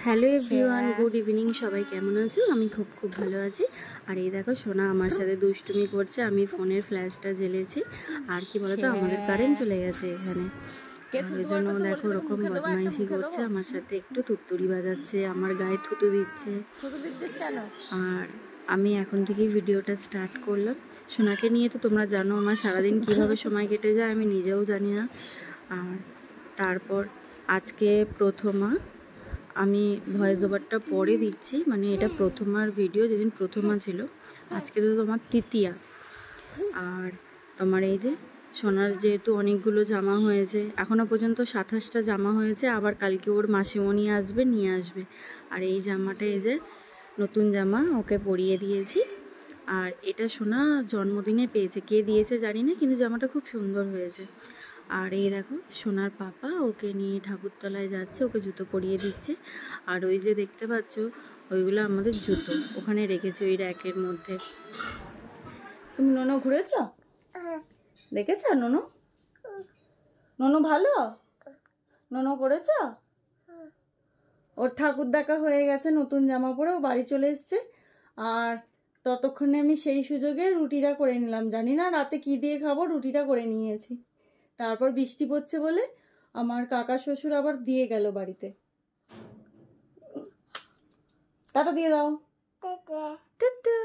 Hello everyone, good evening. সবাই কেমন আছো? আমি খুব ভালো আছি। আর এই দেখো সোনা আমার সাথে দুষ্টুমি করছে। আমি ফোনের ফ্ল্যাশটা জ্বেলেছি। আর কি বলতো, আমাদের কারেন্ট চলে গেছে এখানে, এই জন্য দেখো ওরকম বদমাইশি করছে আমার সাথে, একটু তুত্তুরি বাজাচ্ছে, আমার গায়ে থুতু দিচ্ছে। আর আমি এখন থেকেই ভিডিওটা স্টার্ট করলাম। সোনাকে নিয়ে তো তোমরা জানো আমার সারাদিন কিভাবে সময় কেটে যায় আমি নিজেও জানি না। আর তারপর আজকে প্রথমা, আমি ভয়েস ওভারটা পরে দিচ্ছি, মানে এটা প্রথমার ভিডিও, যেদিন প্রথমা ছিল। আজকে তো তোমার তৃতীয়া। আর তোমার এই যে সোনার যেহেতু অনেকগুলো জামা হয়েছে, এখনও পর্যন্ত 27টা জামা হয়েছে, আবার কালকে ওর মাসিমণি আসবে, নিয়ে আসবে। আর এই জামাটা এই যে নতুন জামা ওকে পরিয়ে দিয়েছি। আর এটা সোনা জন্মদিনে পেয়েছে, কে দিয়েছে জানি না, কিন্তু জামাটা খুব সুন্দর হয়েছে। আর এই দেখো সোনার পাপা ওকে নিয়ে ঠাকুরতলায় যাচ্ছে, ওকে জুতো পরিয়ে দিচ্ছে। আর ওই যে দেখতে পাচ্ছ ওইগুলো আমাদের জুতো, ওখানে রেখেছে ওই র্যাকের মধ্যে। তুমি নোনো ঘুরেছ, দেখেছ নোনো? নোনো ভালো, নোনো করেছ? ওর ঠাকুর দেখা হয়ে গেছে, নতুন জামা পরে ও বাড়ি চলে এসছে। আর ততক্ষণে আমি সেই সুযোগে রুটিটা করে নিলাম, জানি না রাতে কি দিয়ে খাবো, রুটিটা করে নিয়েছি। তারপর বৃষ্টি পড়ছে বলে আমার কাকা শ্বশুর আবার দিয়ে গেল বাড়িতে। টাটা দিয়ে দাও। টাটা।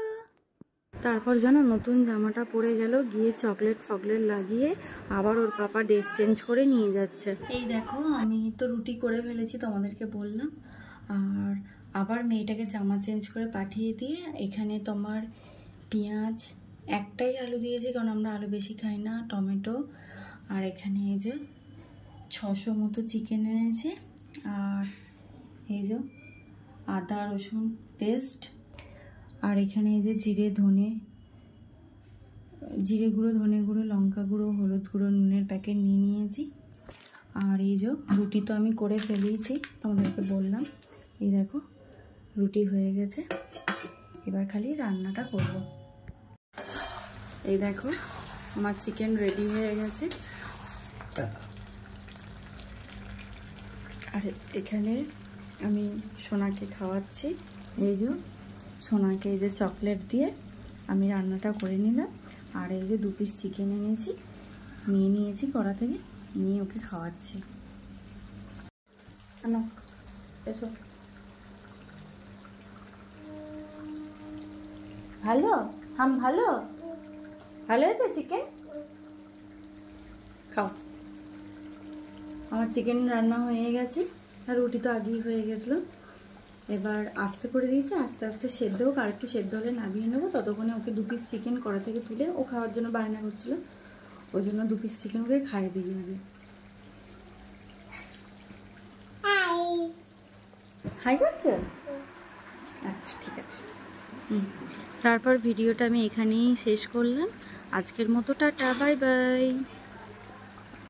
তারপর যেন নতুন জামাটা পরে গেল, গিয়ে চকলেট ফকলেট লাগিয়ে আবার ওর পাপা ড্রেস চেঞ্জ করে নিয়ে যাচ্ছে। এই দেখো আমি তো রুটি করে ফেলেছি, তোমাদেরকে বললাম। আর আবার মেয়েটাকে জামা চেঞ্জ করে পাঠিয়ে দিয়ে এখানে তোমার পেঁয়াজ, একটাই আলু দিয়েছি কারণ আমরা আলু বেশি খাই না, টমেটো, আর এখানে এই যে 600 মতো চিকেন এনেছে, আর এই যে আদা রসুন পেস্ট, আর এখানে এই যে জিরে গুঁড়ো, ধনে গুঁড়ো, লঙ্কা গুঁড়ো, হলুদ গুঁড়ো, নুনের প্যাকেট নিয়ে নিয়েছি। আর এই যে রুটি তো আমি করে ফেলেইছি, তোমাদেরকে বললাম। এই দেখো রুটি হয়ে গেছে, এবার খালি রান্নাটা করব। এই দেখো আমার চিকেন রেডি হয়ে গেছে। আর এখানে আমি সোনাকে খাওয়াচ্ছি। এই যে সোনাকে এই যে চকলেট দিয়ে আমি রান্নাটা করে নিলাম। আর এই যে 2 পিস চিকেন এনেছি, নিয়ে নিয়েছি কড়া থেকে, নিয়ে ওকে খাওয়াচ্ছি। আনো এসো। ভালো ভালো ভালো হয়েছে চিকেন, খাও। আমার চিকেন রান্না হয়ে গেছে, আর রুটি তো আগেই হয়ে গেছিলো। এবার আস্তে করে দিয়েছি, আস্তে আস্তে সেদ্ধ হোক, আর একটু সেদ্ধ হলে নামিয়ে নেবো। ততক্ষণে ওকে 2 পিস চিকেন কড়া থেকে তুলে ও খাওয়ার জন্য বায়না করছিল, ওই জন্য 2 পিস চিকেন ওকে খাইয়ে দিয়ে যাবে। হাই করছে? আচ্ছা ঠিক আছে। তারপর ভিডিওটা আমি এখানেই শেষ করলাম। আজকের মতো টাটা, বাই বাই।